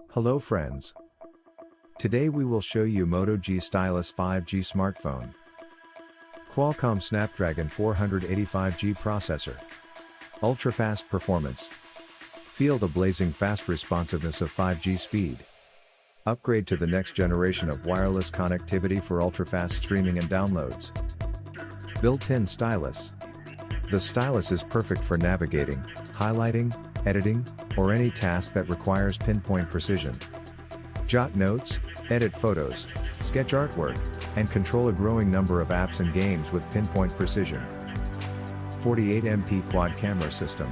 Hello friends. Today we will show you Moto G Stylus 5G smartphone. Qualcomm Snapdragon 485G processor. Ultra-fast performance. Feel the blazing fast responsiveness of 5G speed. Upgrade to the next generation of wireless connectivity for ultra-fast streaming and downloads. Built-in stylus. The stylus is perfect for navigating, highlighting, editing, or any task that requires pinpoint precision. Jot notes, edit photos, sketch artwork, and control a growing number of apps and games with pinpoint precision. 48MP quad camera system.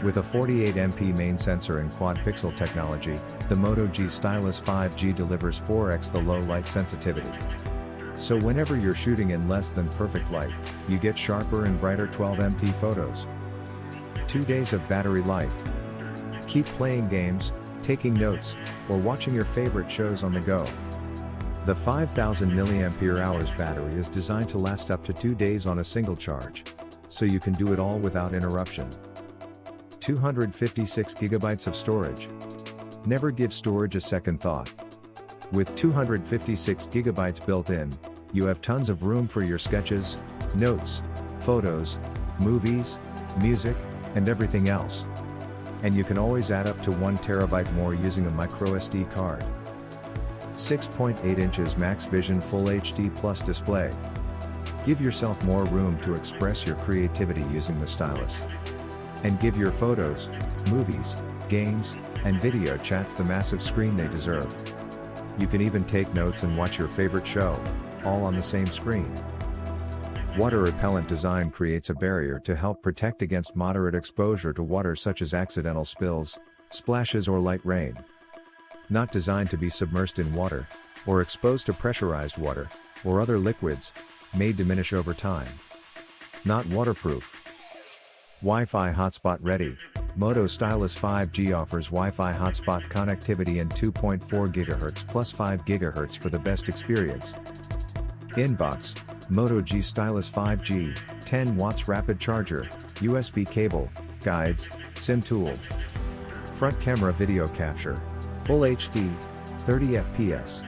With a 48MP main sensor and quad pixel technology, the Moto G Stylus 5G delivers 4x the low light sensitivity. So whenever you're shooting in less than perfect light, you get sharper and brighter 12MP photos. 2 days of battery life. Keep playing games, taking notes, or watching your favorite shows on the go. The 5000 mAh battery is designed to last up to 2 days on a single charge. So you can do it all without interruption. 256 GB of storage. Never give storage a second thought. With 256 GB built in, you have tons of room for your sketches, notes, photos, movies, music, and everything else. And you can always add up to 1 TB more using a microSD card. 6.8 inches Max Vision Full HD Plus display. Give yourself more room to express your creativity using the stylus. And give your photos, movies, games, and video chats the massive screen they deserve. You can even take notes and watch your favorite show, all on the same screen. Water repellent design creates a barrier to help protect against moderate exposure to water such as accidental spills, splashes or light rain. Not designed to be submersed in water, or exposed to pressurized water, or other liquids, may diminish over time. Not waterproof. Wi-Fi hotspot ready. Moto Stylus 5G offers Wi-Fi hotspot connectivity and 2.4 GHz plus 5 GHz for the best experience. Inbox, Moto G Stylus 5G, 10 watts rapid charger, USB cable, guides, SIM tool. Front camera video capture, Full HD, 30 fps.